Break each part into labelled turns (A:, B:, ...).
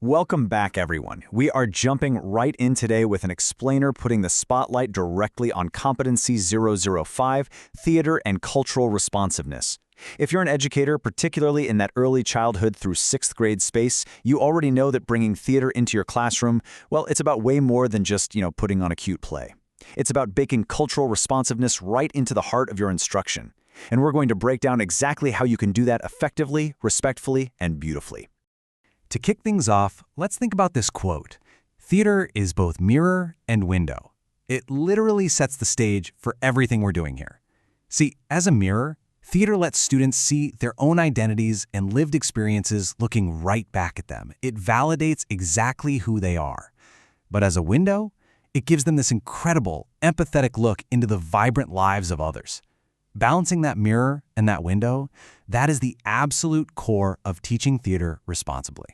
A: Welcome back, everyone. We are jumping right in today with an explainer putting the spotlight directly on Competency 005, Theater and Cultural Responsiveness. If you're an educator, particularly in that early childhood through 6th grade space, you already know that bringing theater into your classroom, well, it's about way more than just, putting on a cute play. It's about baking cultural responsiveness right into the heart of your instruction. And we're going to break down exactly how you can do that effectively, respectfully, and beautifully.
B: To kick things off, let's think about this quote. Theater is both mirror and window. It literally sets the stage for everything we're doing here. See, as a mirror, theater lets students see their own identities and lived experiences looking right back at them. It validates exactly who they are. But as a window, it gives them this incredible, empathetic look into the vibrant lives of others. Balancing that mirror and that window, that is the absolute core of teaching theater responsibly.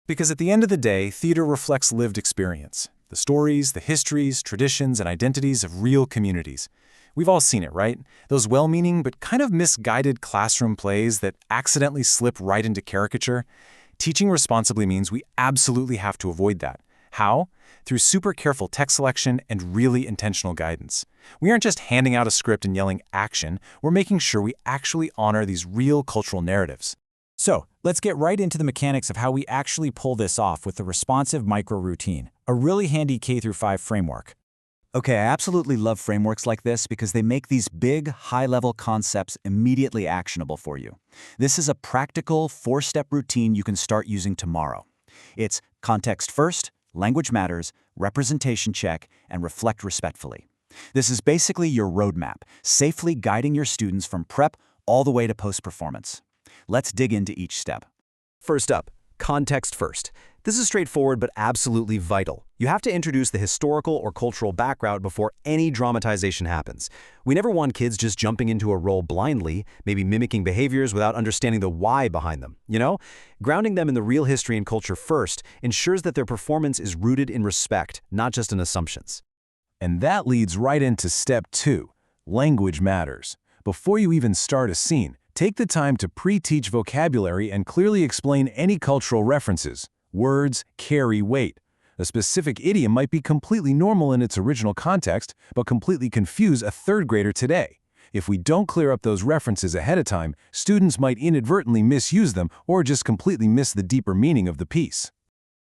C: Because at the end of the day, theater reflects lived experience. The stories, the histories, traditions, and identities of real communities. We've all seen it, right? Those well-meaning but kind of misguided classroom plays that accidentally slip right into caricature. Teaching responsibly means we absolutely have to avoid that. How? Through super careful text selection and really intentional guidance. We aren't just handing out a script and yelling action, we're making sure we actually honor these real cultural narratives.
D: So, let's get right into the mechanics of how we actually pull this off with the responsive micro-routine, a really handy K-5 framework.
A: Okay, I absolutely love frameworks like this because they make these big, high-level concepts immediately actionable for you. This is a practical, 4-step routine you can start using tomorrow. It's context first, language matters, representation check, and reflect respectfully. This is basically your roadmap, safely guiding your students from prep all the way to post-performance. Let's dig into each step.
B: First up, context first. This is straightforward but absolutely vital. You have to introduce the historical or cultural background before any dramatization happens. We never want kids just jumping into a role blindly, maybe mimicking behaviors without understanding the why behind them, Grounding them in the real history and culture first ensures that their performance is rooted in respect, not just in assumptions.
C: And that leads right into step 2, language matters. Before you even start a scene, take the time to pre-teach vocabulary and clearly explain any cultural references. Words carry weight. A specific idiom might be completely normal in its original context, but completely confuse a 3rd grader today. If we don't clear up those references ahead of time, students might inadvertently misuse them or just completely miss the deeper meaning of the piece.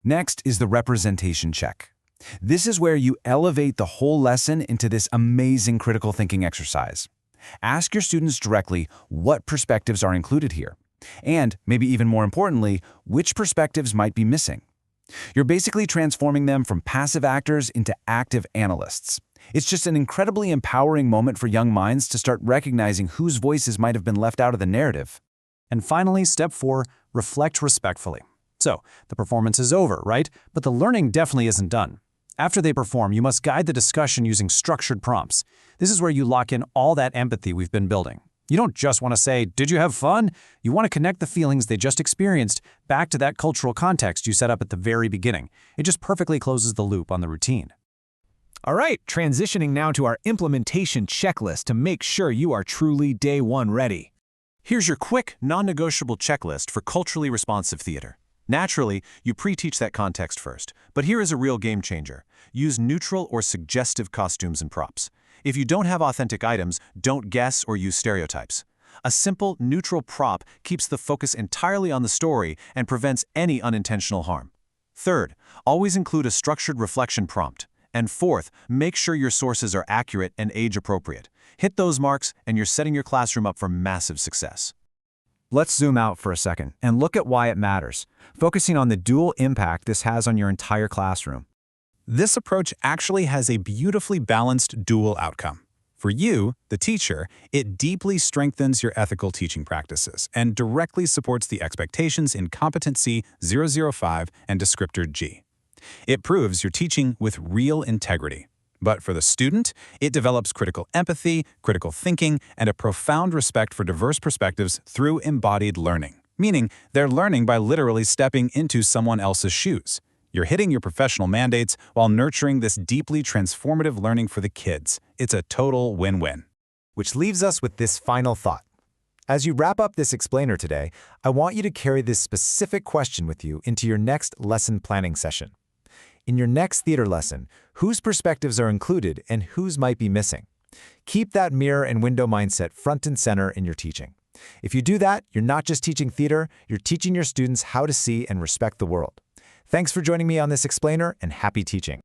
B: Next is the representation check. This is where you elevate the whole lesson into this amazing critical thinking exercise. Ask your students directly what perspectives are included here, and, maybe even more importantly, which perspectives might be missing. You're basically transforming them from passive actors into active analysts. It's just an incredibly empowering moment for young minds to start recognizing whose voices might have been left out of the narrative.
D: And finally, step 4, reflect respectfully. So, the performance is over, right? But the learning definitely isn't done. After they perform, you must guide the discussion using structured prompts. This is where you lock in all that empathy we've been building. You don't just want to say, "Did you have fun?" You want to connect the feelings they just experienced back to that cultural context you set up at the very beginning. It just perfectly closes the loop on the routine.
E: All right, transitioning now to our implementation checklist to make sure you are truly day 1 ready.
C: Here's your quick, non-negotiable checklist for culturally responsive theater. Naturally, you pre-teach that context first, but here is a real game changer. Use neutral or suggestive costumes and props. If you don't have authentic items, don't guess or use stereotypes. A simple, neutral prop keeps the focus entirely on the story and prevents any unintentional harm. Third, always include a structured reflection prompt. And fourth, make sure your sources are accurate and age-appropriate. Hit those marks, and you're setting your classroom up for massive success.
D: Let's zoom out for a second and look at why it matters, focusing on the dual impact this has on your entire classroom.
F: This approach actually has a beautifully balanced dual outcome. For you, the teacher, it deeply strengthens your ethical teaching practices and directly supports the expectations in Competency 005 and Descriptor G. It proves you're teaching with real integrity. But for the student, it develops critical empathy, critical thinking, and a profound respect for diverse perspectives through embodied learning, meaning they're learning by literally stepping into someone else's shoes. You're hitting your professional mandates while nurturing this deeply transformative learning for the kids. It's a total win-win.
G: Which leaves us with this final thought.
A: As you wrap up this explainer today, I want you to carry this specific question with you into your next lesson planning session. In your next theater lesson, whose perspectives are included and whose might be missing? Keep that mirror and window mindset front and center in your teaching. If you do that, you're not just teaching theater, you're teaching your students how to see and respect the world. Thanks for joining me on this explainer, and happy teaching.